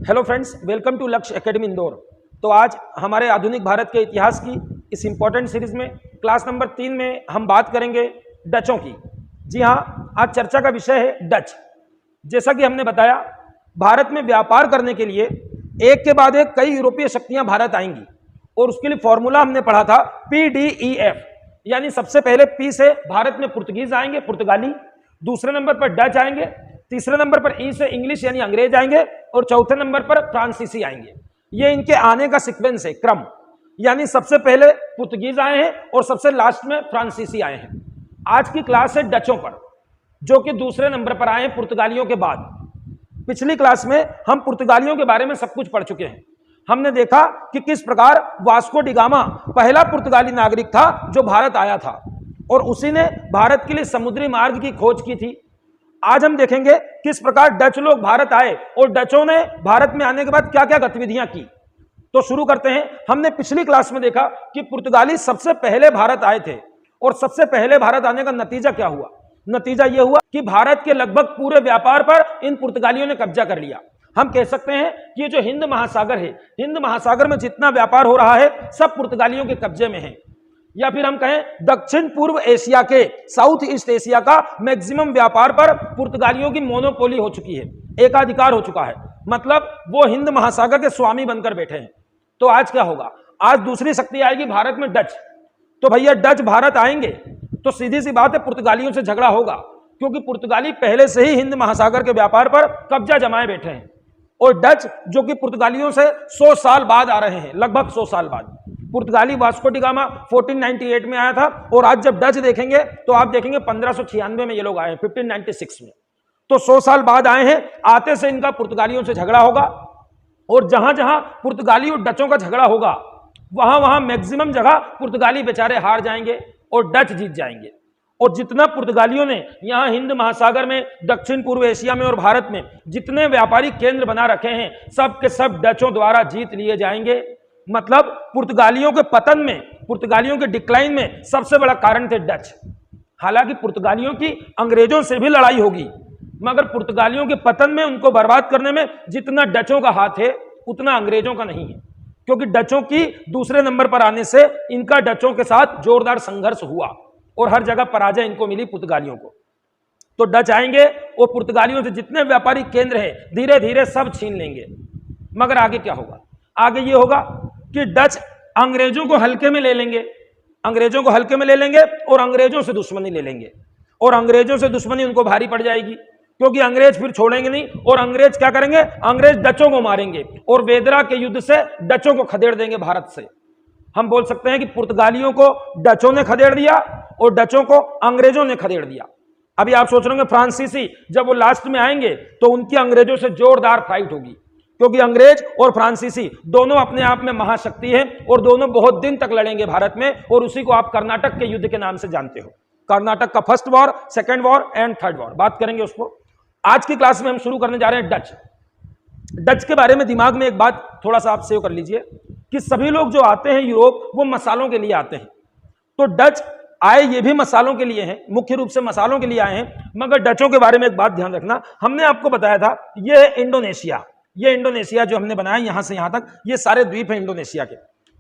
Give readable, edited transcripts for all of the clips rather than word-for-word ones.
Hello friends, welcome to लक्ष्य academy Indore. तो आज हमारे आधुनिक भारत के इतिहास की इस इंपॉर्टेंट सीरीज में क्लास नंबर 3 में हम बात करेंगे डचों की। जी हाँ, आज चर्चा का विषय है डच। जैसा कि हमने बताया, भारत में व्यापार करने के लिए एक के बाद एक कई यूरोपीय शक्तियां भारत आएंगी और उसके लिए फॉर्मूला हमने पढ़ा था PDEF, यानी सबसे पहले पी से भारत में पुर्तगीज आएंगे, पुर्तगाली, दूसरे नंबर पर डच आएंगे, तीसरे नंबर पर ई से इंग्लिश यानी अंग्रेज आएंगे और चौथे नंबर पर फ्रांसीसी आएंगे। ये इनके आने का सीक्वेंस है, क्रम, यानी सबसे पहले पुर्तगीज आए हैं और सबसे लास्ट में फ्रांसीसी आए हैं। आज की क्लास है डचों पर, जो कि दूसरे नंबर पर आए हैं पुर्तगालियों के बाद। पिछली क्लास में हम पुर्तगालियों के बारे में सब कुछ पढ़ चुके हैं। हमने देखा कि किस प्रकार वास्को डी गामा पहला पुर्तगाली नागरिक था जो भारत आया था और उसी ने भारत के लिए समुद्री मार्ग की खोज की थी। आज हम देखेंगे किस प्रकार डच लोग भारत आए और डचों ने भारत में आने के बाद क्या क्या गतिविधियां की। तो शुरू करते हैं। हमने पिछली क्लास में देखा कि पुर्तगाली सबसे पहले भारत आए थे और सबसे पहले भारत आने का नतीजा क्या हुआ। नतीजा यह हुआ कि भारत के लगभग पूरे व्यापार पर इन पुर्तगालियों ने कब्जा कर लिया। हम कह सकते हैं कि ये जो हिंद महासागर है, हिंद महासागर में जितना व्यापार हो रहा है सब पुर्तगालियों के कब्जे में है, या फिर हम कहें दक्षिण पूर्व एशिया के, साउथ ईस्ट एशिया का मैक्सिमम व्यापार पर पुर्तगालियों की मोनोपोली हो चुकी है, एकाधिकार हो चुका है। मतलब वो हिंद महासागर के स्वामी बनकर बैठे हैं। तो आज क्या होगा? आज दूसरी शक्ति आएगी भारत में, डच। तो भैया डच भारत आएंगे तो सीधी सी बात है पुर्तगालियों से झगड़ा होगा, क्योंकि पुर्तगाली पहले से ही हिंद महासागर के व्यापार पर कब्जा जमाए बैठे हैं और डच जो कि पुर्तगालियों से 100 साल बाद आ रहे हैं, लगभग 100 साल बाद। पुर्तगाली वास्को डी गामा 1498 में आया था और आज जब डच देखेंगे तो आप देखेंगे 1596 में ये लोग आए हैं, 1596 में। तो 100 साल बाद आए हैं। आते से इनका पुर्तगालियों से झगड़ा होगा और जहां जहां पुर्तगाली और डचों का झगड़ा होगा वहां वहां मैक्सिमम जगह पुर्तगाली बेचारे हार जाएंगे और डच जीत जाएंगे। और जितना पुर्तगालियों ने यहां हिंद महासागर में, दक्षिण पूर्व एशिया में और भारत में जितने व्यापारिक केंद्र बना रखे हैं सब के सब डचों द्वारा जीत लिए जाएंगे। मतलब पुर्तगालियों के पतन में, पुर्तगालियों के डिक्लाइन में सबसे बड़ा कारण थे डच। हालांकि पुर्तगालियों की अंग्रेजों से भी लड़ाई होगी, मगर पुर्तगालियों के पतन में, उनको बर्बाद करने में जितना डचों का हाथ है उतना अंग्रेजों का नहीं है, क्योंकि डचों की दूसरे नंबर पर आने से इनका डचों के साथ जोरदार संघर्ष हुआ और हर जगह पराजय इनको मिली पुर्तगालियों को। तो डच आएंगे और पुर्तगालियों से जितने व्यापारिक केंद्र हैं धीरे धीरे सब छीन लेंगे। मगर आगे क्या होगा? आगे ये होगा कि डच अंग्रेजों को हल्के में ले लेंगे, अंग्रेजों को हल्के में ले लेंगे और अंग्रेजों से दुश्मनी ले लेंगे। और अंग्रेजों से दुश्मनी उनको भारी पड़ जाएगी, क्योंकि अंग्रेज फिर छोड़ेंगे नहीं। और अंग्रेज क्या करेंगे? अंग्रेज डचों को मारेंगे और वेदरा के युद्ध से डचों को खदेड़ देंगे भारत से। हम बोल सकते हैं कि पुर्तगालियों को डचों ने खदेड़ दिया और डचों को अंग्रेजों ने खदेड़ दिया। अभी आप सोच रहे होंगे फ्रांसीसी जब वो लास्ट में आएंगे तो उनकी अंग्रेजों से जोरदार फाइट होगी, क्योंकि अंग्रेज और फ्रांसीसी दोनों अपने आप में महाशक्ति हैं और दोनों बहुत दिन तक लड़ेंगे भारत में। और उसी को आप कर्नाटक के युद्ध के नाम से जानते हो। कर्नाटक का first war, second war and third war, बात करेंगे उसको। आज की क्लास में हम शुरू करने जा रहे हैं डच। डच के बारे में दिमाग में एक बात थोड़ा सा आप सेव कर लीजिए कि सभी लोग जो आते हैं यूरोप वो मसालों के लिए आते हैं। तो डच आए ये भी मसालों के लिए हैं, मुख्य रूप से मसालों के लिए आए हैं। मगर डचों के बारे में एक बात ध्यान रखना, हमने आपको बताया था ये है इंडोनेशिया। ये इंडोनेशिया जो हमने बनाया यहां से यहां तक, ये सारे द्वीप हैं इंडोनेशिया के।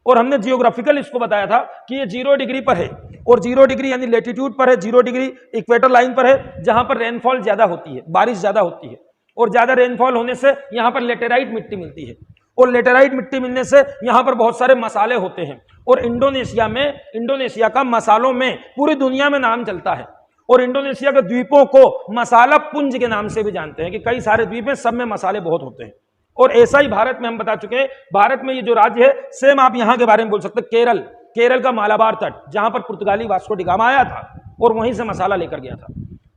और हमने जियोग्राफिकल इसको बताया था कि ये 0 डिग्री पर है और 0 डिग्री यानी लेटीट्यूड पर है, 0 डिग्री इक्वेटर लाइन पर है, जहां पर रेनफॉल ज्यादा होती है, बारिश ज्यादा होती है। और ज्यादा रेनफॉल होने से यहां पर लेटेराइट मिट्टी मिलती है और लेटेराइट मिट्टी मिलने से यहां पर बहुत सारे मसाले होते हैं। और इंडोनेशिया में, इंडोनेशिया का मसालों में पूरी दुनिया में नाम चलता है। और इंडोनेशिया के द्वीपों को मसाला पुंज के नाम से भी जानते हैं कि कई सारे द्वीप हैं, सब में मसाले बहुत होते हैं। और ऐसा ही भारत में हम बता चुके हैं। भारत में ये जो राज्य है, सेम आप यहां के बारे में बोल सकते हैं केरल, केरल का मालाबार तट, जहां पर पुर्तगाली वास्को डी गामा आया था और वहीं से मसाला लेकर गया था।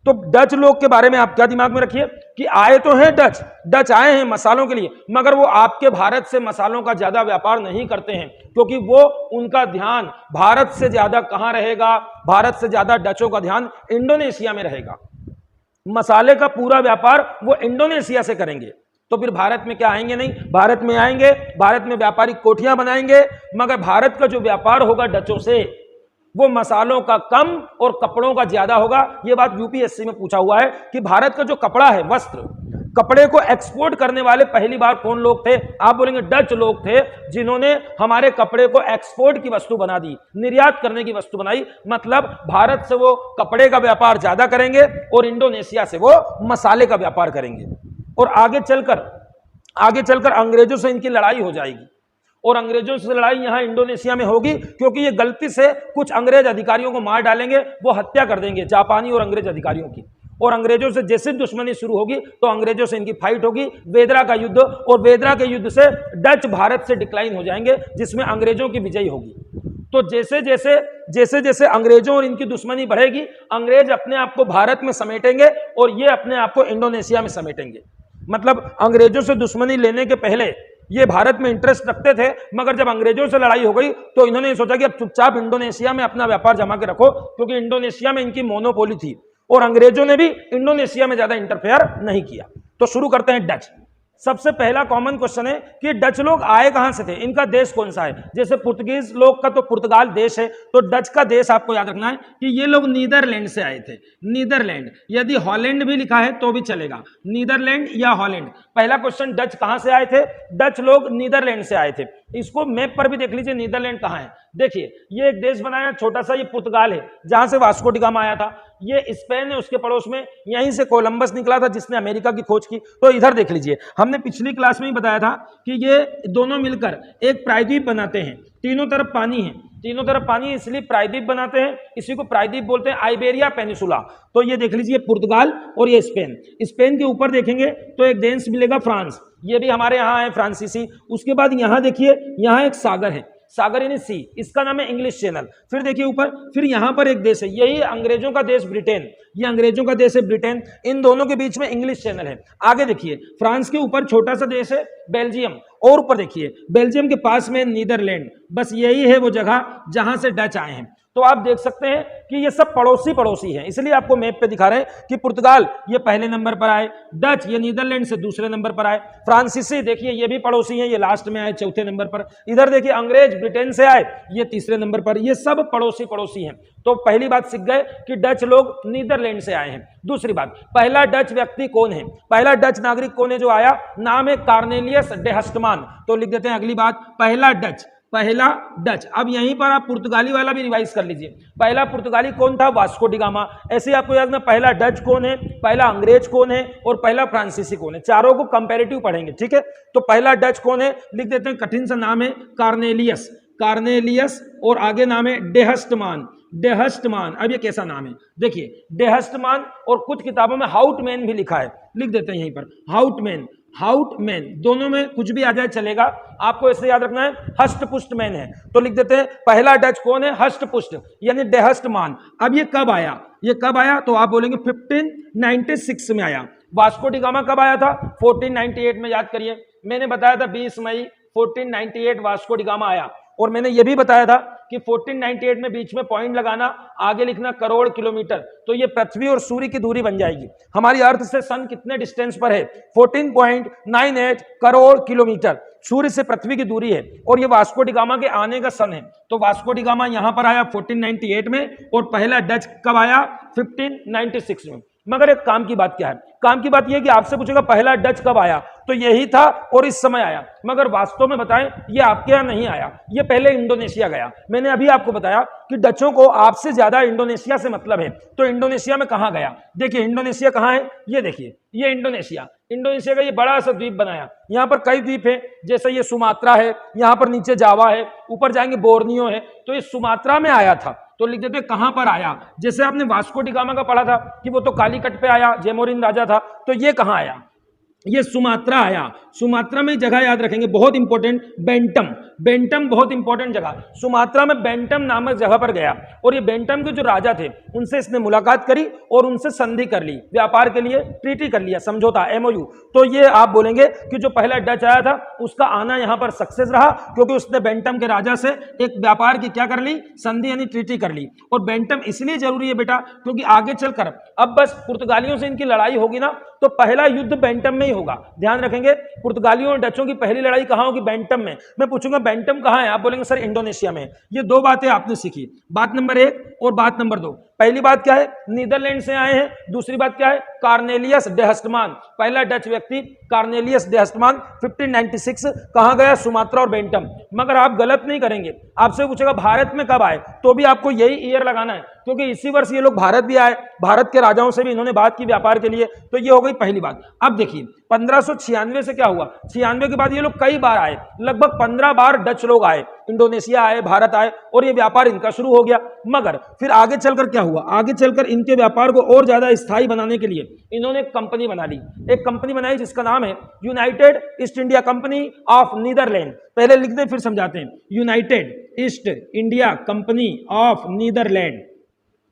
तो डच लोग के बारे में आप क्या दिमाग में रखिए कि आए तो हैं डच, डच आए हैं मसालों के लिए, मगर वो आपके भारत से मसालों का ज्यादा व्यापार नहीं करते हैं, क्योंकि वो, उनका ध्यान भारत से ज्यादा कहां रहेगा? भारत से ज्यादा डचों का ध्यान इंडोनेशिया में रहेगा। मसाले का पूरा व्यापार वो इंडोनेशिया से करेंगे। तो फिर भारत में क्या आएंगे? नहीं, भारत में आएंगे, भारत में व्यापारिक कोठियां बनाएंगे, मगर भारत का जो व्यापार होगा डचों से वो मसालों का कम और कपड़ों का ज्यादा होगा। ये बात यूपीएससी में पूछा हुआ है कि भारत का जो कपड़ा है, वस्त्र, कपड़े को एक्सपोर्ट करने वाले पहली बार कौन लोग थे? आप बोलेंगे डच लोग थे, जिन्होंने हमारे कपड़े को एक्सपोर्ट की वस्तु बना दी, निर्यात करने की वस्तु बनाई। मतलब भारत से वो कपड़े का व्यापार ज्यादा करेंगे और इंडोनेशिया से वो मसाले का व्यापार करेंगे। और आगे चलकर अंग्रेजों से इनकी लड़ाई हो जाएगी, और अंग्रेजों से लड़ाई यहां इंडोनेशिया में होगी, क्योंकि ये गलती से कुछ अंग्रेज अधिकारियों को मार डालेंगे, वो हत्या कर देंगे जापानी और अंग्रेज अधिकारियों की। और अंग्रेजों से जैसे दुश्मनी शुरू होगी तो अंग्रेजों से इनकी फाइट होगी, वेदरा का युद्ध, और वेदरा के युद्ध से डच भारत से डिक्लाइन हो जाएंगे, जिसमें अंग्रेजों की विजय होगी। तो जैसे जैसे अंग्रेजों और इनकी दुश्मनी बढ़ेगी, अंग्रेज अपने आप को भारत में समेटेंगे और ये अपने आप को इंडोनेशिया में समेटेंगे। मतलब अंग्रेजों से दुश्मनी लेने के पहले ये भारत में इंटरेस्ट रखते थे, मगर जब अंग्रेजों से लड़ाई हो गई तो इन्होंने सोचा कि अब चुपचाप इंडोनेशिया में अपना व्यापार जमा के रखो, क्योंकि इंडोनेशिया में इनकी मोनोपोली थी और अंग्रेजों ने भी इंडोनेशिया में ज्यादा इंटरफेयर नहीं किया। तो शुरू करते हैं डच। सबसे पहला कॉमन क्वेश्चन है कि डच लोग आए कहां से थे, इनका देश कौन सा है? जैसे पुर्तगीज लोग का तो पुर्तगाल देश है, तो डच का देश आपको याद रखना है कि ये लोग नीदरलैंड से आए थे। नीदरलैंड, यदि हॉलैंड भी लिखा है तो भी चलेगा, नीदरलैंड या हॉलैंड। पहला क्वेश्चन, डच कहां से आए थे? डच लोग नीदरलैंड से आए थे। इसको मैप पर भी देख लीजिए, नीदरलैंड कहां है। देखिए ये एक देश बनाया छोटा सा, ये पुर्तगाल है जहां से वास्को डी गामा आया था। ये स्पेन है उसके पड़ोस में, यहीं से कोलंबस निकला था जिसने अमेरिका की खोज की। तो इधर देख लीजिए, हमने पिछली क्लास में ही बताया था कि ये दोनों मिलकर एक प्रायद्वीप बनाते हैं। तीनों तरफ पानी है, तीनों तरफ पानी है, इसलिए प्रायद्वीप बनाते हैं। इसी को प्रायद्वीप बोलते हैं, आइबेरिया पेनिसुला। तो ये देख लीजिए पुर्तगाल और ये स्पेन। स्पेन के ऊपर देखेंगे तो एक देश मिलेगा फ्रांस, ये भी हमारे यहाँ है फ्रांसीसी। उसके बाद यहाँ देखिए, यहाँ एक सागर है, सागर यानी सी, इसका नाम है इंग्लिश चैनल। फिर देखिए ऊपर, फिर यहां पर एक देश है, यही अंग्रेजों का देश ब्रिटेन, ये अंग्रेजों का देश है ब्रिटेन। इन दोनों के बीच में इंग्लिश चैनल है। आगे देखिए, फ्रांस के ऊपर छोटा सा देश है बेल्जियम, और ऊपर देखिए बेल्जियम के पास में नीदरलैंड। बस यही है वो जगह जहां से डच आए हैं। तो आप देख सकते हैं कि ये सब पड़ोसी हैं, इसलिए आपको मैप पे दिखा रहे हैं कि पुर्तगाल ये पहले नंबर पर आए, डच ये नीदरलैंड से दूसरे नंबर पर आए, फ्रांसीसी देखिए ये भी पड़ोसी हैं, ये लास्ट में आए चौथे नंबर पर। इधर देखिए अंग्रेज ब्रिटेन से आए, ये तीसरे नंबर पर। ये सब पड़ोसी हैं। तो पहली बात सीख गए कि डच लोग नीदरलैंड से आए हैं। दूसरी बात, पहला डच व्यक्ति कौन है, पहला डच नागरिक कौन है जो आया? नाम है कार्नेलियस डे हस्टमान। तो लिख देते हैं अगली बात, पहला डच। अब यहीं पर आप पुर्तगाली वाला भी रिवाइज कर लीजिए। पहला पुर्तगाली कौन था? Vasco D gamma. ऐसे आपको याद ना, पहला डच कौन है, पहला अंग्रेज कौन है और पहला फ्रांसीसी कौन है। चारों को कंपैरेटिव पढ़ेंगे, ठीक है। तो पहला डच कौन है, लिख देते हैं, कठिन सा नाम है कार्नेलियस, और आगे नाम है डेहस्टमान। अब ये कैसा नाम है देखिए, डेहस्टमान, और कुछ किताबों में हाउटमैन भी लिखा है, लिख देते हैं यहीं पर हाउटमैन। दोनों में कुछ भी आ जाए चलेगा, आपको ऐसे याद रखना है हष्टपुष्ट मैन है। तो लिख देते हैं पहला डच कौन है? हष्टपुष्ट यानी डेहस्टमान। अब ये कब आया? तो आप बोलेंगे 1596 में आया। वास्को डी गामा कब आया था? 1498 में। याद करिए, मैंने बताया था 20 मई 1498 वास्को डी गामा आया, और मैंने ये भी बताया था कि 1498 में बीच में पॉइंट लगाना, आगे लिखना करोड़ किलोमीटर। तो ये पृथ्वी और सूर्य की दूरी बन जाएगी। हमारी अर्थ से सन कितने डिस्टेंस पर है? 14.98 करोड़ किलोमीटर सूर्य से पृथ्वी की दूरी है, और ये वास्को डी गामा के आने का सन है। तो वास्को डी गामा यहां पर आया 1498 में, और पहला डच कब आया? 1596 में। मगर एक काम की बात क्या है? काम की बात यह है कि आपसे पूछेगा पहला डच कब आया, तो यही था और इस समय आया। मगर वास्तव में बताएं, ये आपके यहाँ नहीं आया, ये पहले इंडोनेशिया गया। मैंने अभी आपको बताया कि डचों को आपसे ज्यादा इंडोनेशिया से मतलब है। तो इंडोनेशिया में कहां गया? देखिए इंडोनेशिया कहां है, ये देखिए, ये इंडोनेशिया का ये बड़ा सा द्वीप बनाया। यहाँ पर कई द्वीप है, जैसे ये सुमात्रा है, यहाँ पर नीचे जावा है, ऊपर जाएंगे बोर्नियो है। तो ये सुमात्रा में आया था। तो लिख देते कहां पर आया। जैसे आपने वास्को डी गामा का पढ़ा था कि वो तो कालीकट पे आया, जेमोरिन राजा था, तो ये कहां आया? ये सुमात्रा आया। सुमात्रा में जगह याद रखेंगे, बहुत इंपॉर्टेंट, बेंटम बहुत इंपॉर्टेंट जगह। सुमात्रा में बेंटम नामक जगह पर गया, और ये बेंटम के जो राजा थे उनसे इसने मुलाकात करी और उनसे संधि कर ली, व्यापार के लिए ट्रीटी कर लिया, समझौता, एमओयू। तो ये आप बोलेंगे कि जो पहला डच आया था उसका आना यहाँ पर सक्सेस रहा, क्योंकि उसने बेंटम के राजा से एक व्यापार की क्या कर ली? संधि यानी ट्रीटी कर ली। और बेंटम इसलिए जरूरी है बेटा, क्योंकि आगे चलकर अब बस पुर्तगालियों से इनकी लड़ाई होगी ना, तो पहला युद्ध बेंटम में ही होगा, ध्यान रखेंगे। पुर्तगालियों और डचों की पहली लड़ाई कहां होगी? बैंटम में। मैं पूछूंगा बैंटम कहां है, आप बोलेंगे सर इंडोनेशिया में। ये दो बातें आपने सीखी, बात नंबर 1 और बात नंबर 2। पहली बात क्या है? नीदरलैंड से आए हैं। दूसरी बात क्या है? कार्नेलियस डे हस्टमान, पहला डच व्यक्ति कार्नेलियस डे हस्टमान 1596 कहां गया? सुमात्रा और बैंटम। मगर आप गलत नहीं करेंगे, आपसे पूछेगा भारत में कब आए, तो भी आपको यही ईयर लगाना है, क्योंकि इसी वर्ष ये लोग भारत भी आए, भारत के राजाओं से भी इन्होंने बात की व्यापार के लिए। तो ये हो गई पहली बात। अब देखिए 1596 से क्या हुआ? 96 के बाद ये लोग कई बार आए, लगभग 15 बार डच लोग आए, इंडोनेशिया आए, भारत आए, और ये व्यापार इनका शुरू हो गया। मगर फिर आगे चलकर क्या हुआ? आगे चलकर इनके व्यापार को और ज्यादा स्थायी बनाने के लिए इन्होंने एक कंपनी बना ली, एक कंपनी बनाई जिसका नाम है United East India Company of Netherland. पहले लिख दें फिर समझाते हैं। United East India Company of Netherland,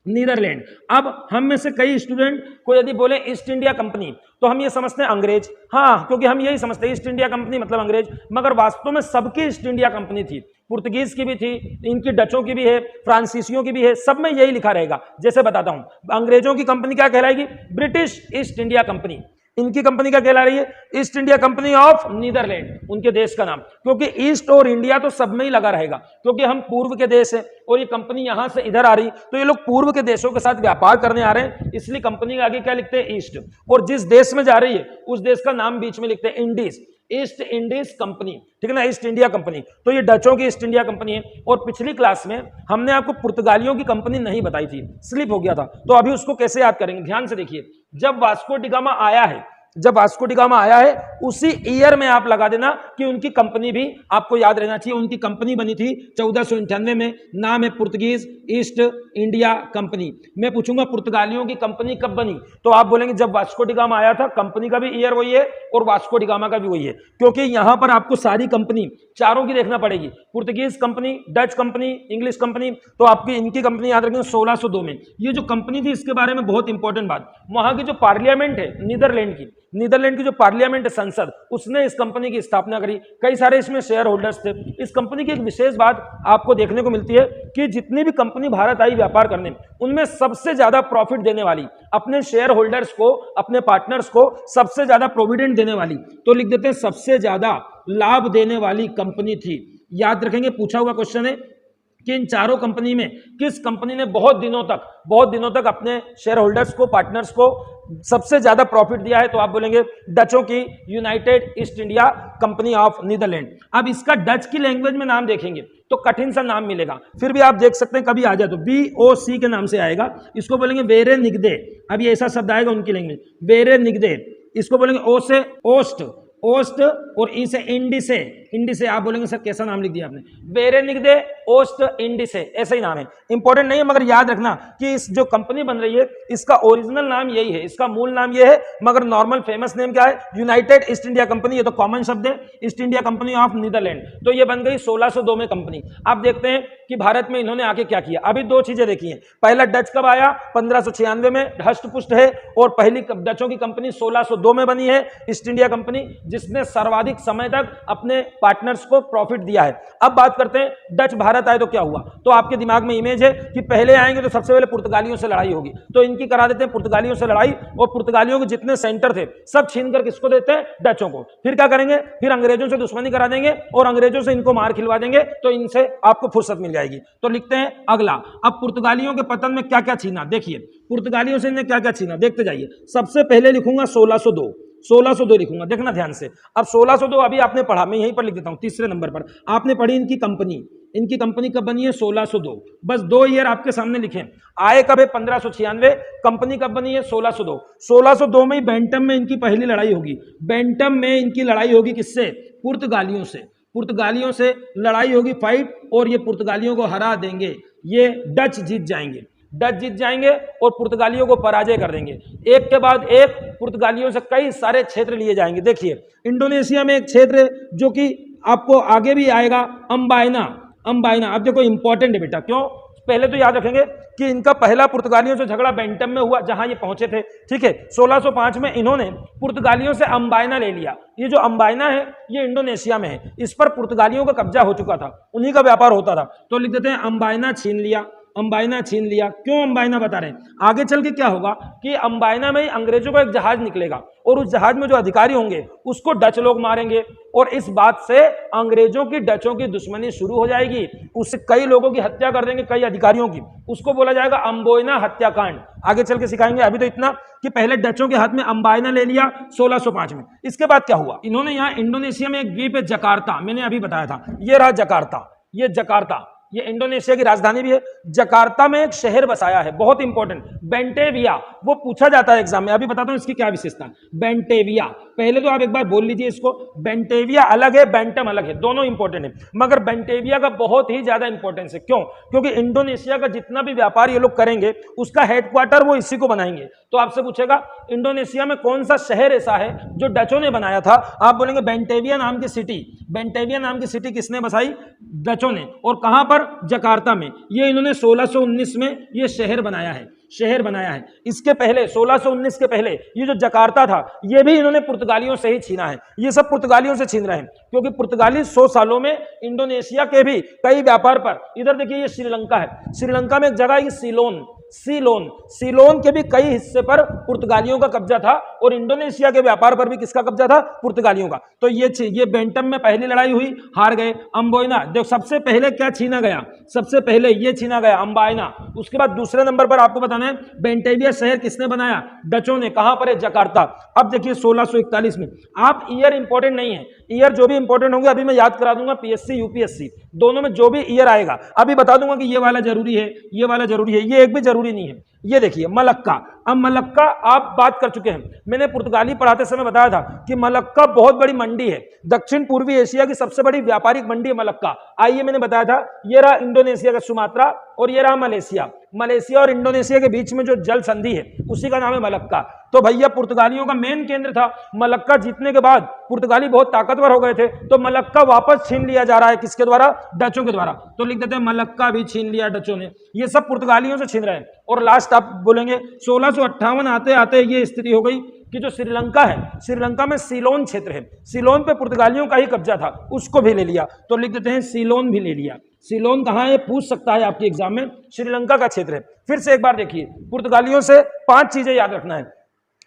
Netherland. अब हम में से कई स्टूडेंट को यदि बोले ईस्ट इंडिया कंपनी तो हम ये समझते हैं अंग्रेज, हाँ, क्योंकि हम यही समझते हैं ईस्ट इंडिया कंपनी मतलब अंग्रेज। मगर वास्तव में सबकी ईस्ट इंडिया कंपनी थी, पुर्तगीज की भी थी, इनकी डचों की भी है, फ्रांसीसियों की भी है, सब में यही लिखा रहेगा। जैसे बताता हूं, अंग्रेजों की कंपनी क्या कहलाएगी? British East India Company. इनकी कंपनी क्या कहला रही है? East India Company of Netherland, उनके देश का नाम, क्योंकि ईस्ट और इंडिया तो सब में ही लगा रहेगा, क्योंकि हम पूर्व के देश हैं और ये कंपनी यहां से इधर आ रही, तो ये लोग पूर्व के देशों के साथ व्यापार करने आ रहे हैं, इसलिए कंपनी के आगे क्या लिखते हैं? ईस्ट। और जिस देश में जा रही है उस देश का नाम बीच में लिखते हैं इंडीज, ईस्ट इंडीज कंपनी, ठीक है ना, ईस्ट इंडिया कंपनी। तो ये डचों की ईस्ट इंडिया कंपनी है। और पिछली क्लास में हमने आपको पुर्तगालियों की कंपनी नहीं बताई थी, स्लिप हो गया था, तो अभी उसको कैसे याद करेंगे? ध्यान से देखिए, जब वास्को डी गामा आया है, जब वास्को डी गामा आया है उसी ईयर में आप लगा देना कि उनकी कंपनी भी आपको याद रहना चाहिए। उनकी कंपनी बनी थी 1498 में, नाम है पुर्तगीज ईस्ट इंडिया कंपनी। मैं पूछूंगा पुर्तगालियों की कंपनी कब बनी, तो आप बोलेंगे जब वास्को डी गामा आया था। कंपनी का भी ईयर वही है और वास्को डी गामा का भी वही है, क्योंकि यहां पर आपको सारी कंपनी चारों की देखना पड़ेगी, Portuguese company, Dutch company, English company. तो आपकी इनकी कंपनी याद रखेंगे 1602 में। ये जो कंपनी थी इसके बारे में बहुत इंपॉर्टेंट बात, वहां की जो पार्लियामेंट है नीदरलैंड की जो पार्लियामेंट संसद, उसने इस कंपनी की स्थापना करी। कई सारे इसमें शेयर होल्डर्स थे। इस कंपनी की एक विशेष बात आपको देखने को मिलती है कि जितनी भी कंपनी भारत आई व्यापार करने, उनमें सबसे ज्यादा प्रॉफिट देने वाली, अपने शेयर होल्डर्स को, अपने पार्टनर्स को सबसे ज्यादा प्रोविडेंट देने वाली, तो लिख देते हैं सबसे ज्यादा लाभ देने वाली कंपनी थी। याद रखेंगे, पूछा हुआ क्वेश्चन है कि इन चारों कंपनी में किस कंपनी ने बहुत दिनों तक अपने शेयर होल्डर्स को, पार्टनर्स को सबसे ज्यादा प्रॉफिट दिया है, तो आप बोलेंगे डचों की United East India Company of Netherland. अब इसका डच की लैंग्वेज में नाम देखेंगे तो कठिन सा नाम मिलेगा, फिर भी आप देख सकते हैं कभी आ जाए तो BOC के नाम से आएगा। इसको बोलेंगे वेरेनिगदे, अब ये ऐसा शब्द आएगा उनकी लैंग्वेज, वेरेनिगदे। इसको बोलेंगे ओ से ओस्ट, ओस्ट, और ई से इंडिसे, इंडिसे। आप बोलेंगे सर कैसा नाम लिख दिया आपने? वेरेनिगदे ओस्ट इंडिसे, ऐसा ही नाम है, इंपॉर्टेंट नहीं है, मगर याद रखना कि इस जो कंपनी बन रही है इसका ओरिजिनल नाम यही है, इसका मूल नाम ये है, मगर नॉर्मल फेमस नेम क्या है? United East India Company. ये तो कॉमन शब्द है, East India Company of Netherland. तो ये बन गई 1602 में कंपनी। आप देखते हैं कि भारत में इन्होंने आके क्या किया। अभी दो चीजें देखी हैं, पहला डच कब आया? 1596 में, हष्ट पुष्ट है, और पहली डचों की कंपनी 1602 में बनी है, ईस्ट इंडिया कंपनी, जिसने सर्वाधिक समय तक अपने पार्टनर्स को प्रॉफिट दिया है। अब बात करते हैं डच भारत आए तो क्या हुआ। तो आपके दिमाग में इमेज है कि पहले आएंगे तो सबसे पहले पुर्तगालियों से लड़ाई होगी, तो इनकी करा देते हैं पुर्तगालियों से लड़ाई, और पुर्तगालियों के जितने सेंटर थे सब छीन कर किसको देते हैं? डचों को। फिर क्या करेंगे? फिर अंग्रेजों से दुश्मनी करा देंगे और अंग्रेजों से इनको मार खिलवा देंगे, तो इनसे आपको फुर्सत मिल जाएगी। तो लिखते हैं अगला। अब पुर्तगालियों के पतन में क्या क्या छीना, देखिए पुर्तगालियों से इन्हें क्या क्या छीना, देखते जाइए। सबसे पहले लिखूंगा 1602 लिखूंगा, देखना ध्यान से। अब 1602 अभी आपने पढ़ा, मैं यहीं पर लिख देता हूं तीसरे नंबर पर। आपने पढ़ी इनकी कंपनी कब बनी है? 1602। बस 2 ईयर आपके सामने लिखे। आए कब है? 1596। कंपनी कब बनी है? 1602। 1602 में ही बैंटम में इनकी पहली लड़ाई होगी। बैंटम में इनकी लड़ाई होगी किससे? पुर्तगालियों से। पुर्तगालियों से लड़ाई होगी, फाइट, और ये पुर्तगालियों को हरा देंगे। ये डच जीत जाएंगे और पुर्तगालियों को पराजय कर देंगे। एक के बाद एक पुर्तगालियों से कई सारे क्षेत्र लिए जाएंगे। देखिए इंडोनेशिया में एक क्षेत्र जो कि आपको आगे भी आएगा, अंबाइना। अब देखो इंपॉर्टेंट है बेटा, क्यों? पहले तो याद रखेंगे कि इनका पहला पुर्तगालियों से झगड़ा बैंटम में हुआ, जहां ये पहुंचे थे, ठीक है। 1605 में इन्होंने पुर्तगालियों से अंबाइना ले लिया। ये जो अंबाइना है ये इंडोनेशिया में है, इस पर पुर्तगालियों का कब्जा हो चुका था, उन्हीं का व्यापार होता था, तो लिख देते हैं अंबाइना छीन लिया। अंबाइना छीन लिया। क्यों अंबाइना बता रहे हैं, आगे चल के क्या होगा कि अंबाइना में अंग्रेजों का एक जहाज निकलेगा और उस जहाज में जो अधिकारी होंगे उसको डच लोग मारेंगे और इस बात से अंग्रेजों की डचों की दुश्मनी शुरू हो जाएगी। उससे कई लोगों की हत्या कर देंगे, कई अधिकारियों की। उसको बोला जाएगा अंबोइना हत्याकांड। आगे चल के सिखाएंगे, अभी तो इतना कि पहले डचों के हाथ में अंबाइना ले लिया 1605 में। इसके बाद क्या हुआ, इन्होंने यहाँ इंडोनेशिया में एक द्वीप है जकार्ता, मैंने अभी बताया था, ये रहा जकार्ता, ये जकार्ता, ये इंडोनेशिया की राजधानी भी है। जकार्ता में एक शहर बसाया है, बहुत इंपॉर्टेंट, बेंटेविया। वो पूछा जाता है एग्जाम में, अभी बताता हूं इसकी क्या विशेषता। बेंटेविया, पहले तो आप एक बार बोल लीजिए इसको, बेंटेविया अलग है, बेंटम अलग है, दोनों इंपॉर्टेंट है, मगर बेंटेविया का बहुत ही ज्यादा इंपॉर्टेंस है। क्यों? क्योंकि इंडोनेशिया का जितना भी व्यापार ये लोग करेंगे उसका हेडक्वार्टर वो इसी को बनाएंगे। तो आपसे पूछेगा इंडोनेशिया में कौन सा शहर ऐसा है जो डचों ने बनाया था, आप बोलेंगे बेंटेविया नाम की सिटी। बेंटेविया नाम की सिटी किसने बसाई? डचों ने। और कहां पर? जकार्ता में। ये इन्होंने 1619 में ये शहर बनाया है, शहर बनाया है। इसके पहले 1619 के पहले ये जो जकार्ता था ये भी इन्होंने पुर्तगालियों से ही छीना है। ये सब पुर्तगालियों से छीन रहे हैं क्योंकि पुर्तगाली 100 सालों में इंडोनेशिया के भी कई व्यापार पर, इधर देखिए ये श्रीलंका है, श्रीलंका में एक जगह है सीलोन, सीलोन, सीलोन के भी कई हिस्से पर पुर्तगालियों का कब्जा था और इंडोनेशिया के व्यापार पर भी किसका कब्जा था? पुर्तगालियों का। तो ये बेंटम में पहली लड़ाई हुई, हार गए। अंबोइना, देखो सबसे पहले क्या छीना गया? सबसे पहले ये छीना गया अंबाइना। उसके बाद दूसरे नंबर पर आपको बताना है बेंटेविया शहर किसने बनाया? डचों ने। कहां पर है? जकार्ता। अब देखिए 1641 में, आप ईयर इंपॉर्टेंट नहीं है, ईयर जो भी इंपॉर्टेंट होंगे अभी मैं याद करा दूंगा, पीएससी यूपीएससी दोनों में जो भी ईयर आएगा अभी बता दूंगा कि ये वाला जरूरी है, ये वाला जरूरी है, ये एक भी जरूरी नहीं है। ये देखिए मलक्का। अब मलक्का आप बात कर चुके हैं, मैंने पुर्तगाली पढ़ाते समय बताया था कि मलक्का बहुत बड़ी मंडी है, दक्षिण पूर्वी एशिया की सबसे बड़ी व्यापारिक मंडी है मलक्का। आइए मैंने बताया था, ये रहा इंडोनेशिया का सुमात्रा और ये रहा मलेशिया। मलेशिया और इंडोनेशिया के बीच में जो जल संधि है उसी का नाम है मलक्का। तो भैया पुर्तगालियों का मेन केंद्र था। मलक्का जीतने के बाद पुर्तगाली बहुत ताकतवर हो गए थे, तो मलक्का वापस छीन लिया जा रहा है, किसके द्वारा? डचों के द्वारा। तो लिख देते हैं मलक्का भी छीन लिया डचों ने। ये सब पुर्तगालियों से छीन रहे हैं। और लास्ट आप बोलेंगे 1658 आते आते ये स्थिति हो गई कि जो श्रीलंका है, श्रीलंका में सीलोन क्षेत्र है, सीलोन पे पुर्तगालियों का ही कब्जा था, उसको भी ले लिया। तो लिख देते हैं सीलोन भी ले लिया। सीलोन कहाँ है? पूछ सकता है आपके एग्जाम में, श्रीलंका का क्षेत्र है। फिर से एक बार देखिए, पुर्तगालियों से 5 चीजें याद रखना है,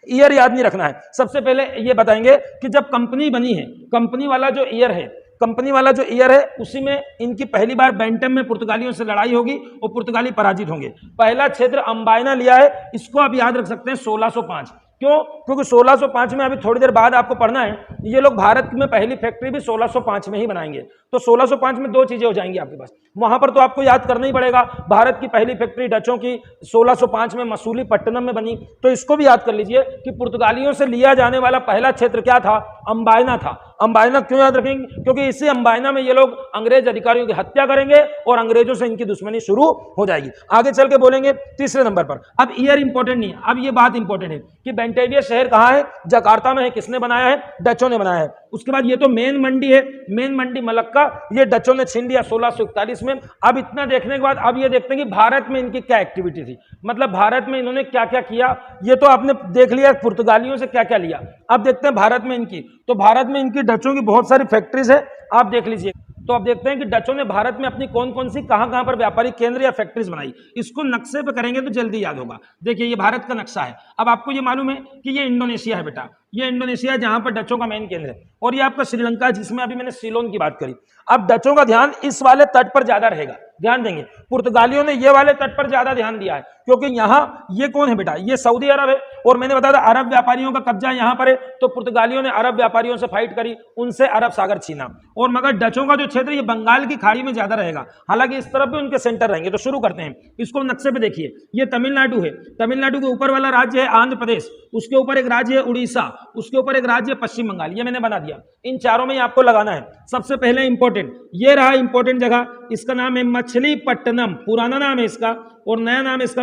ईयर याद नहीं रखना है। सबसे पहले ये बताएंगे कि जब कंपनी बनी है, कंपनी वाला जो ईयर है, कंपनी वाला जो ईयर है उसी में इनकी पहली बार बेंटम में पुर्तगालियों से लड़ाई होगी और पुर्तगाली पराजित होंगे। पहला क्षेत्र अंबाइना लिया है, इसको आप याद रख सकते हैं 1605। क्यों? क्योंकि 1605 में, अभी थोड़ी देर बाद आपको पढ़ना है, ये लोग भारत में पहली फैक्ट्री भी 1605 में ही बनाएंगे। तो 1605 में 2 चीजें हो जाएंगी आपके पास, वहां पर तो आपको याद करना ही पड़ेगा। भारत की पहली फैक्ट्री डचों की 1605 में मसूलीपट्टनम में बनी, तो इसको भी याद कर लीजिए कि पुर्तगालियों से लिया जाने वाला पहला क्षेत्र क्या था? अंबाइना था। अंबाइना क्यों याद रखेंगे? क्योंकि इसी अंबाइना में ये लोग अंग्रेज अधिकारियों की हत्या करेंगे और अंग्रेजों से इनकी दुश्मनी शुरू हो जाएगी। आगे चल के बोलेंगे तीसरे नंबर पर। अब ईयर इंपॉर्टेंट नहीं है, अब ये बात इंपॉर्टेंट है कि बेंटेविया शहर कहाँ है? जकार्ता में है। किसने बनाया है? डचों ने बनाया है। उसके बाद ये तो मेन मंडी है, मेन मंडी मलक्का, ये डचों ने छीन लिया 1641 में। अब इतना देखने के बाद अब ये देखते हैं कि भारत में इनकी क्या एक्टिविटी थी, मतलब भारत में इन्होंने क्या क्या किया। ये तो आपने देख लिया पुर्तगालियों से क्या क्या लिया, अब देखते हैं भारत में इनकी। तो भारत में इनकी डचों की बहुत सारी फैक्ट्रीज है, आप देख लीजिए। तो अब देखते हैं कि डचों ने भारत में अपनी कौन कौन सी कहां पर व्यापारिक केंद्र या फैक्ट्रीज बनाई। इसको नक्शे पे करेंगे तो जल्दी याद होगा। देखिए ये भारत का नक्शा है। अब आपको ये मालूम है कि ये इंडोनेशिया है बेटा, ये इंडोनेशिया है जहां पर डचों का मेन केंद्र है, और ये आपका श्रीलंका है जिसमें अभी मैंने सीलोन की बात करी। अब डचों का ध्यान इस वाले तट पर ज्यादा रहेगा, ध्यान देंगे। पुर्तगालियों ने ये वाले तट पर ज्यादा ध्यान दिया है क्योंकि यहाँ ये कौन है बेटा? ये सऊदी अरब है, और मैंने बताया था अरब व्यापारियों का कब्जा यहाँ पर है। तो पुर्तगालियों ने अरब व्यापारियों से फाइट करी, उनसे अरब सागर छीना। और मगर डचों का जो क्षेत्र ये बंगाल की खाड़ी में ज्यादा रहेगा, हालांकि इस तरफ भी उनके सेंटर रहेंगे। तो शुरू करते हैं, इसको नक्शे पे देखिए। ये तमिलनाडु है, तमिलनाडु के ऊपर वाला राज्य है आंध्र प्रदेश, उसके ऊपर एक राज्य है उड़ीसा, उसके ऊपर एक राज्य है पश्चिम बंगाल। ये मैंने बना दिया, इन चारों में आपको लगाना है। सबसे पहले इंपॉर्टेंट ये रहा, इंपॉर्टेंट जगह, इसका नाम है मछलीपट्टनम, पुराना नाम है इसका, और नया नाम है इसका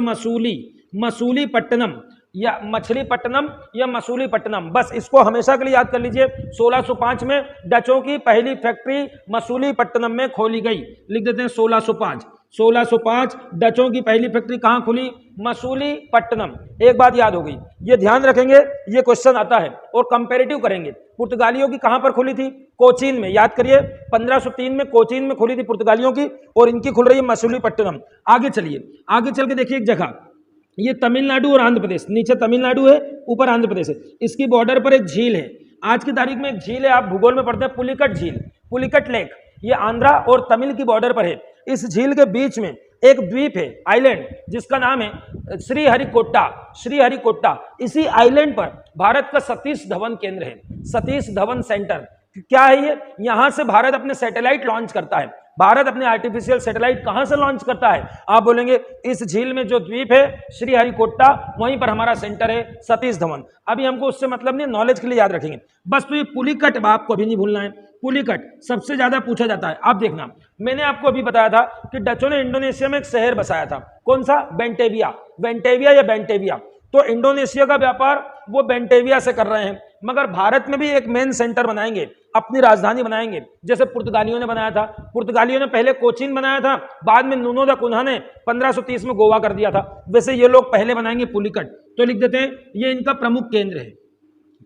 मसूलीपट्टनम। या मछलीपट्टनम या मसूलीपट्टनम, बस इसको हमेशा के लिए याद कर लीजिए। 1605 में डचों की पहली फैक्ट्री मसूलीपट्टनम में खोली गई। लिख देते हैं 1605 डचों की पहली फैक्ट्री कहां खुली? मसूलीपट्टनम। एक बात याद हो गई, ये ध्यान रखेंगे, ये क्वेश्चन आता है और कंपैरेटिव करेंगे। पुर्तगालियों की कहां पर खुली थी? कोचीन में। याद करिए 1503 में कोचीन में खुली थी पुर्तगालियों की, और इनकी खुल रही है मसूलीपट्टनम। आगे चलिए, आगे चल के देखिए एक जगह, ये तमिलनाडु और आंध्र प्रदेश, नीचे तमिलनाडु है, ऊपर आंध्र प्रदेश है, इसकी बॉर्डर पर एक झील है। आज की तारीख में एक झील है, आप भूगोल में पढ़ते हैं, पुलिकट झील, पुलिकट लेक, ये आंध्रा और तमिल की बॉर्डर पर है। इस झील के बीच में एक द्वीप है, आइलैंड, जिसका नाम है श्रीहरिकोटा। श्रीहरिकोटा, इसी आइलैंड पर भारत का सतीश धवन केंद्र है, सतीश धवन सेंटर। क्या है ये? यहां से भारत अपने सैटेलाइट लॉन्च करता है। भारत अपने आर्टिफिशियल सैटेलाइट कहां से लॉन्च करता है? आप बोलेंगे इस झील में जो द्वीप है श्रीहरिकोटा, वहीं पर हमारा सेंटर है सतीश धवन। अभी हमको उससे मतलब नहीं, नॉलेज के लिए याद रखेंगे बस। तो ये पुलिकट आपको अभी नहीं भूलना है, पुलिकट सबसे ज्यादा पूछा जाता है। आप देखना, मैंने आपको अभी बताया था कि डचों ने इंडोनेशिया में एक शहर बसाया था, कौन सा? बेंटेविया, बेंटेविया या बेंटेविया। तो इंडोनेशिया का व्यापार वो बेंटेविया से कर रहे हैं, मगर भारत में भी एक मेन सेंटर बनाएंगे, अपनी राजधानी बनाएंगे, जैसे पुर्तगालियों ने बनाया था। पुर्तगालियों ने पहले कोचीन बनाया था, बाद में नुनो दा कुन्हा ने 1530 में गोवा कर दिया था। वैसे ये लोग पहले बनाएंगे पुलिकट। तो लिख देते हैं ये इनका प्रमुख केंद्र है,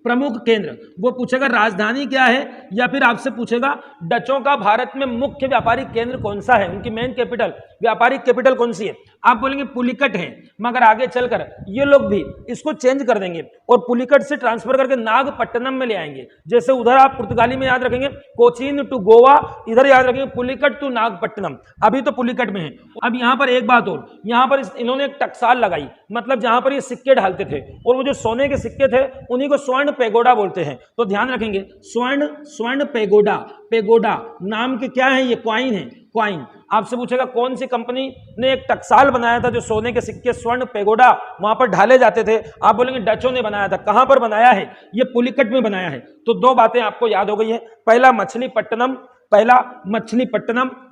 प्रमुख केंद्र। वो पूछेगा राजधानी क्या है, या फिर आपसे पूछेगा डचों का भारत में मुख्य व्यापारिक केंद्र कौन सा है, उनकी मेन कैपिटल, व्यापारिक कैपिटल कौन सी है? आप बोलेंगे पुलिकट है, मगर आगे चलकर ये लोग भी इसको चेंज कर देंगे और पुलिकट से ट्रांसफर करके नागपट्टनम में ले आएंगे। जैसे उधर आप पुर्तगाली में याद रखेंगे कोचीन टू गोवा, इधर याद रखेंगे पुलिकट टू नागपट्टनम। अभी तो पुलिकट में है। अब यहाँ पर एक बात और, यहाँ पर इन्होंने एक टकसाल लगाई, मतलब जहां पर ये सिक्के ढालते थे, और वो जो सोने के सिक्के थे उन्हीं को स्वर्ण पेगोडा बोलते हैं। तो ध्यान रखेंगे, स्वर्ण पेगोडा, पेगोडा नाम के क्या है? ये क्वाइन है, क्वाइन। आपसे पूछेगा कौन सी कंपनी ने एक टकसाल बनाया था जो सोने के सिक्के स्वर्ण पेगोडा वहां पर ढाले जाते थे? आप बोलेंगे डचों ने बनाया था। कहां पर बनाया है? ये पुलिकट में बनाया है। तो दो बातें आपको याद हो गई है, पहला मछलीपट्टनम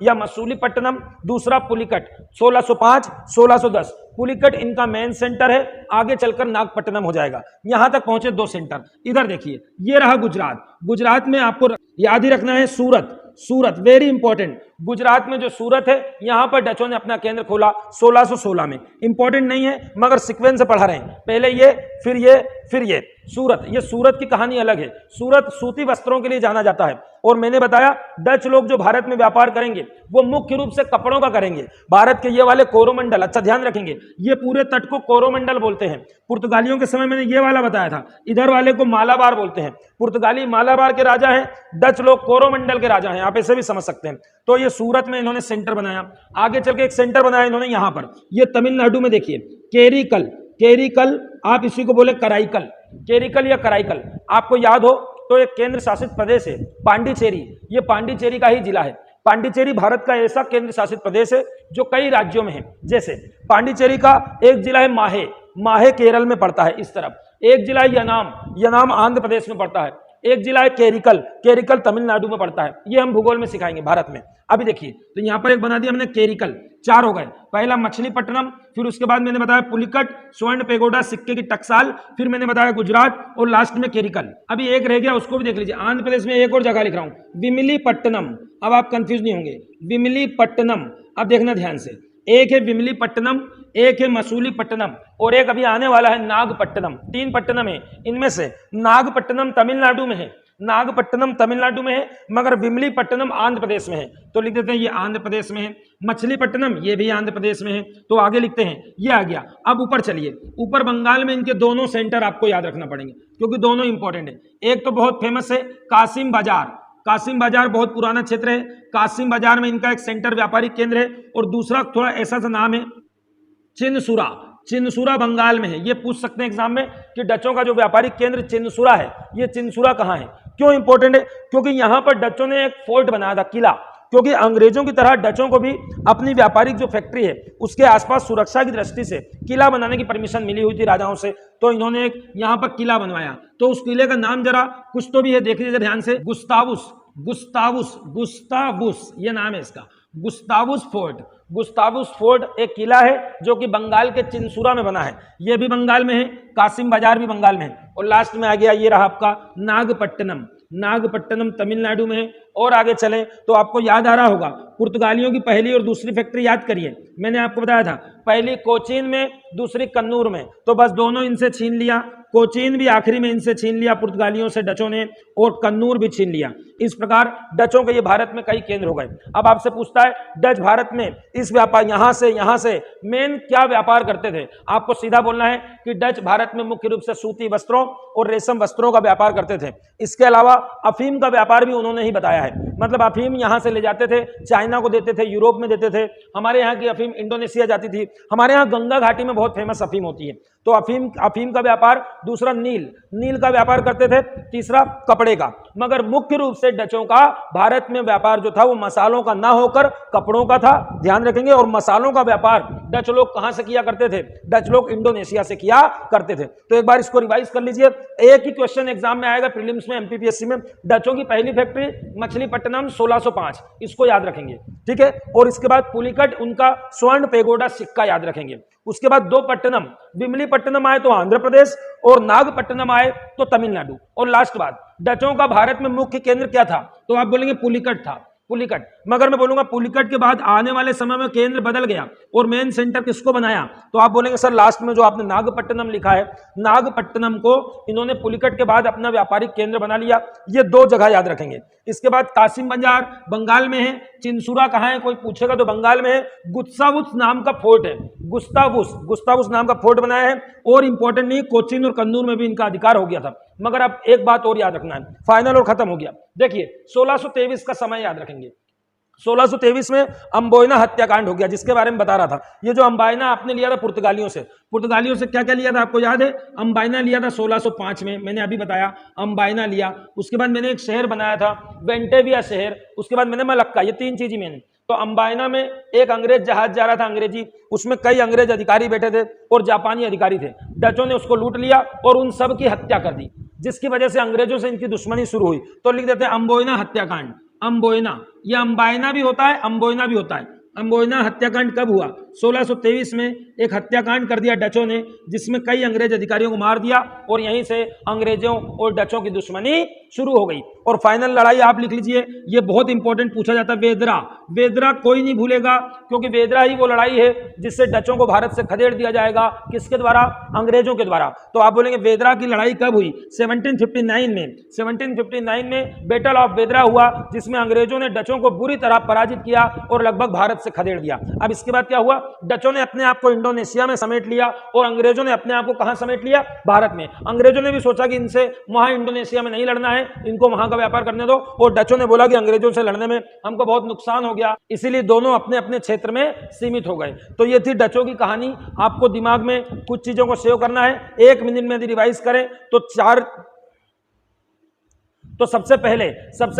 या मसूलीपट्टनम, दूसरा पुलिकट। 1605 1610 पुलिकट इनका मेन सेंटर है, आगे चलकर नागपट्टनम हो जाएगा। यहां तक पहुंचे दो सेंटर। इधर देखिए, ये रहा गुजरात। गुजरात में आपको याद ही रखना है सूरत, सूरत वेरी इंपॉर्टेंट। गुजरात में जो सूरत है, यहां पर डचों ने अपना केंद्र खोला 1616 में। इंपॉर्टेंट नहीं है, मगर सीक्वेंस से पढ़ा रहे हैं, पहले ये फिर ये फिर ये। सूरत, ये सूरत की कहानी अलग है। सूरत सूती वस्त्रों के लिए जाना जाता है, और मैंने बताया डच लोग जो भारत में व्यापार करेंगे वो मुख्य रूप से कपड़ों का करेंगे। भारत के ये वाले कोरोमंडल, अच्छा ध्यान रखेंगे, ये पूरे तट को कोरोमंडल बोलते हैं। पुर्तगालियों के समय मैंने ये वाला बताया था, इधर वाले को मालाबार बोलते हैं। पुर्तगाली मालाबार के राजा हैं, डच लोग कोरोमंडल के राजा हैं, आप ऐसे भी समझ सकते हैं। तो ये सूरत में इन्होंने सेंटर बनाया। आगे चल के एक सेंटर बनाया इन्होंने यहां पर, ये तमिलनाडु में देखिए केरिकल, केरिकल आप इसी को बोले कराईकल, केरिकल या कराईकल। आपको याद हो तो एक केंद्र शासित प्रदेश है पांडिचेरी, ये पांडिचेरी का ही जिला है। पांडिचेरी भारत का ऐसा केंद्र शासित प्रदेश है जो कई राज्यों में है। जैसे पांडिचेरी का एक जिला है माहे, माहे केरल में पड़ता है इस तरफ। एक जिला है यनाम, यनाम आंध्र प्रदेश में पड़ता है। एक जिला है केरिकल, केरिकल तमिलनाडु में पड़ता है। ये हम भूगोल में सिखाएंगे भारत में। अभी देखिए, तो यहाँ पर एक बना दिया हमने केरिकल, चार हो गए। पहला मछलीपट्टनम, फिर उसके बाद मैंने बताया पुलिकट, स्वर्ण पेगोडा सिक्के की टकसाल, फिर मैंने बताया गुजरात, और लास्ट में केरिकल। अभी एक रह गया, उसको भी देख लीजिए। आंध्र प्रदेश में एक और जगह लिख रहा हूं, विमिलीपट्टनम। अब आप कंफ्यूज नहीं होंगे, विमिलीपट्टनम। अब देखना ध्यान से, एक है विमिलीपट्टनम, एक है मसूलीपट्टनम, और एक अभी आने वाला है नागपट्टनम। तीन पट्टनम है, इनमें से नागपट्टनम तमिलनाडु में है, नागपट्टनम तमिलनाडु में है, मगर विमिलीपट्टनम आंध्र प्रदेश में है। तो लिख देते हैं ये आंध्र प्रदेश में है। मछलीपट्टनम ये भी आंध्र प्रदेश में है। तो आगे लिखते हैं, ये आ गया। अब ऊपर चलिए, ऊपर बंगाल में इनके दोनों सेंटर आपको याद रखना पड़ेंगे, क्योंकि दोनों इंपॉर्टेंट है। एक तो बहुत फेमस है कासिम बाजार, कासिम बाजार बहुत पुराना क्षेत्र है। कासिम बाजार में इनका एक सेंटर व्यापारिक केंद्र है। और दूसरा थोड़ा ऐसा सा नाम है चिनसुरा, चिनसुरा बंगाल में है। ये पूछ सकते हैं एग्जाम में कि डचों का जो व्यापारिक केंद्र चिनसुरा है, ये चिनसुरा कहाँ है? क्यों इंपॉर्टेंट है? क्योंकि यहां पर डचों ने एक फोर्ट बनाया था, किला। क्योंकि अंग्रेजों की तरह डचों को भी अपनी व्यापारिक जो फैक्ट्री है उसके आसपास सुरक्षा की दृष्टि से किला बनाने की परमिशन मिली हुई थी राजाओं से। तो इन्होंने एक यहां पर किला बनवाया। तो उस किले का नाम जरा कुछ तो भी है, देख लीजिए ध्यान से, गुस्तावुस, गुस्तावुस ये नाम है इसका, गुस्तावुस फोर्ट। गुस्तावुस फोर्ट एक किला है जो कि बंगाल के चिंसुरा में बना है, ये भी बंगाल में है, कासिम बाजार भी बंगाल में है। और लास्ट में आ गया ये रहा आपका नागपट्टनम। नागपट्टनम तमिलनाडु में है। और आगे चलें तो आपको याद आ रहा होगा पुर्तगालियों की पहली और दूसरी फैक्ट्री याद करिए, मैंने आपको बताया था, पहली कोचीन में, दूसरी कन्नूर में, तो बस दोनों इनसे छीन लिया। कोचीन भी आखिरी में इनसे छीन लिया पुर्तगालियों से डचों ने, और कन्नूर भी छीन लिया। इस प्रकार डचों के ये भारत में कई केंद्र हो गए। अब आपसे पूछता है डच भारत में इस व्यापार यहां से मेन क्या व्यापार करते थे, आपको सीधा बोलना है कि डच भारत में मुख्य रूप से सूती वस्त्रों और रेशम वस्त्रों का व्यापार करते थे। इसके अलावा अफीम का व्यापार भी उन्होंने ही बताया है, मतलब अफीम यहां से ले जाते थे, चाइना को देते थे, यूरोप में देते थे। हमारे यहाँ की अफीम इंडोनेशिया जाती थी। हमारे यहाँ गंगा घाटी में बहुत फेमस अफीम होती है, तो अफीम का व्यापार। दूसरा नील का व्यापार करते थे। तीसरा कपड़े का। मगर मुख्य रूप से डचों का भारत में व्यापार जो था वो मसालों का ना होकर कपड़ों का था, ध्यान रखेंगे। और मसालों का व्यापार डच लोग कहां से किया करते थे, डच लोग इंडोनेशिया से किया करते थे। तो एक बार इसको रिवाइज कर लीजिए, एक ही क्वेश्चन एग्जाम में आएगा प्रीलिम्स में, एमपीपीएससी में। डचों की पहली फैक्ट्री मछलीपट्टनम 1605, इसको याद रखेंगे, ठीक है। और इसके बाद पुलिकट, उनका स्वर्ण पेगोडा सिक्का याद रखेंगे। उसके बाद दो पट्टनम, विमलीपट्टनम आए तो आंध्र प्रदेश, और नागपट्टनम आए तो तमिलनाडु। और लास्ट बात, डचों का भारत में मुख्य केंद्र क्या था, तो आप बोलेंगे पुलिकट था, पुलिकट। मगर मैं बोलूंगा पुलिकट के बाद आने वाले समय में केंद्र बदल गया और मेन सेंटर किसको बनाया, तो आप बोलेंगे सर लास्ट में जो आपने नागपट्टनम लिखा है, नागपट्टनम को इन्होंने पुलिकट के बाद अपना व्यापारिक केंद्र बना लिया। ये दो जगह याद रखेंगे। इसके बाद कासिम बाजार बंगाल में है, चिंसुरा कहाँ है कोई पूछेगा तो बंगाल में है। गुस्तावुस नाम का फोर्ट है, गुस्तावुस नाम का फोर्ट बनाया है। और इंपॉर्टेंट नहीं, कोचीन और कन्नूर में भी इनका अधिकार हो गया था। मगर अब एक बात और याद रखना है, फाइनल और खत्म हो गया। देखिए 1623 का समय याद रखेंगे। 1623 में अम्बोयना हत्याकांड हो गया, जिसके बारे में बता रहा था। ये जो अम्बायना आपने लिया था पुर्तगालियों से क्या क्या लिया था आपको याद है? अम्बायना लिया था 1605 में, मैंने अभी बताया अम्बायना लिया। उसके बाद मैंने एक शहर बनाया था वेंटेविया शहर, उसके बाद मैंने मलक्का, ये तीन चीज ही मैंने। तो अम्बायना में एक अंग्रेज जहाज जा रहा था अंग्रेजी, उसमें कई अंग्रेज अधिकारी बैठे थे और जापानी अधिकारी थे। डचों ने उसको लूट लिया और उन सब की हत्या कर दी, जिसकी वजह से अंग्रेजों से इनकी दुश्मनी शुरू हुई। तो लिख देते हैं अम्बोयना हत्याकांड। अम्बोयना, ये अम्बायना भी होता है, अम्बोयना भी होता है। अम्बोयना हत्याकांड कब हुआ? 1623 में एक हत्याकांड कर दिया डचों ने, जिसमें कई अंग्रेज अधिकारियों को मार दिया और यहीं से अंग्रेजों और डचों की दुश्मनी शुरू हो गई। और फाइनल लड़ाई आप लिख लीजिए, ये बहुत इंपॉर्टेंट पूछा जाता है, वेदरा। वेदरा कोई नहीं भूलेगा, क्योंकि वेदरा ही वो लड़ाई है जिससे डचों को भारत से खदेड़ दिया जाएगा। किसके द्वारा? अंग्रेजों के द्वारा। तो आप बोलेंगे वेदरा की लड़ाई कब हुई? 1759 में। 1759 में बैटल ऑफ वेदरा हुआ, जिसमें अंग्रेजों ने डचों को बुरी तरह पराजित किया और लगभग भारत से खदेड़ दिया। अब इसके बाद क्या हुआ? डचों ने अपने आप को इंडोनेशिया में समेट लिया और अंग्रेजों ने अपने आप को कहां समेट लिया? भारत में। अंग्रेजों ने भी सोचा कि इनसे वहां इंडोनेशिया में नहीं लड़ना है, इनको वहां का व्यापार करने दो। और डचों ने बोला कि अंग्रेजों से लड़ने में हमको बहुत नुकसान हो गया, इसीलिए दोनों अपने अपने क्षेत्र में सीमित हो गए। तो ये थी डचों की कहानी। आपको दिमाग में कुछ चीजों को सेव करना है, 1 मिनट में यदि रिवाइज करें तो सबसे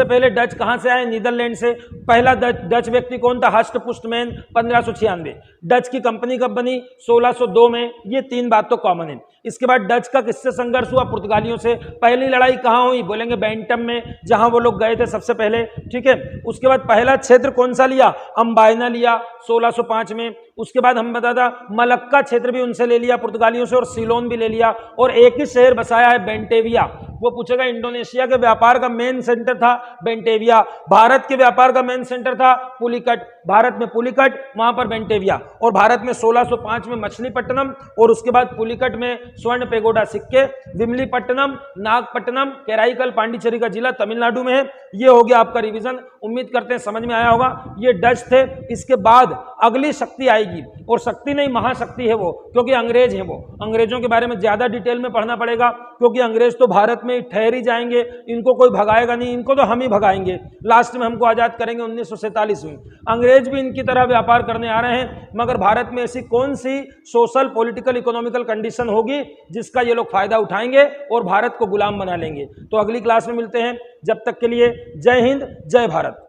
पहले डच कहां से आए? नीदरलैंड से। पहला डच व्यक्ति कौन था? हस्टपुस्टमैन, 1596। डच की कंपनी कब बनी? 1602 में। ये 3 बात तो कॉमन है। इसके बाद डच का किससे संघर्ष हुआ? पुर्तगालियों से। पहली लड़ाई कहां हुई? बोलेंगे बैंटम में, जहां वो लोग गए थे सबसे पहले, ठीक है। उसके बाद पहला क्षेत्र कौन सा लिया? अम्बायना लिया 1605 में। उसके बाद हम बता था मलक्का क्षेत्र भी उनसे ले लिया पुर्तगालियों से, और सीलोन भी ले लिया। और एक ही शहर बसाया है बेंटेविया। वो पूछेगा इंडोनेशिया के व्यापार का मेन सेंटर था बेंटेविया, भारत के व्यापार का मेन सेंटर था पुलिकट। भारत में पुलिकट, वहां पर बेंटेविया। और भारत में 1605 में मछलीपट्टनम, और उसके बाद पुलिकट में स्वर्ण पेगोडा सिक्के। विमलीपट्टनम, नागपट्टनम, कैराईकल पांडिचेरी का जिला तमिलनाडु में है। ये हो गया आपका रिवीजन। उम्मीद करते हैं समझ में आया होगा। ये डच थे। इसके बाद अगली शक्ति आएगी, और शक्ति नहीं महाशक्ति है वो, क्योंकि अंग्रेज है वो। अंग्रेजों के बारे में ज्यादा डिटेल में पढ़ना पड़ेगा, क्योंकि अंग्रेज तो भारत में ठहर ही जाएंगे, इनको कोई भगाएगा नहीं, इनको तो हम ही भगाएंगे। लास्ट में हमको आजाद करेंगे 1947 में। अंग्रेज भी इनकी तरह व्यापार करने आ रहे हैं, मगर भारत में ऐसी कौन सी सोशल, पॉलिटिकल, इकोनॉमिकल कंडीशन होगी जिसका ये लोग फायदा उठाएंगे और भारत को गुलाम बना लेंगे। तो अगली क्लास में मिलते हैं। जब तक के लिए जय हिंद, जय भारत।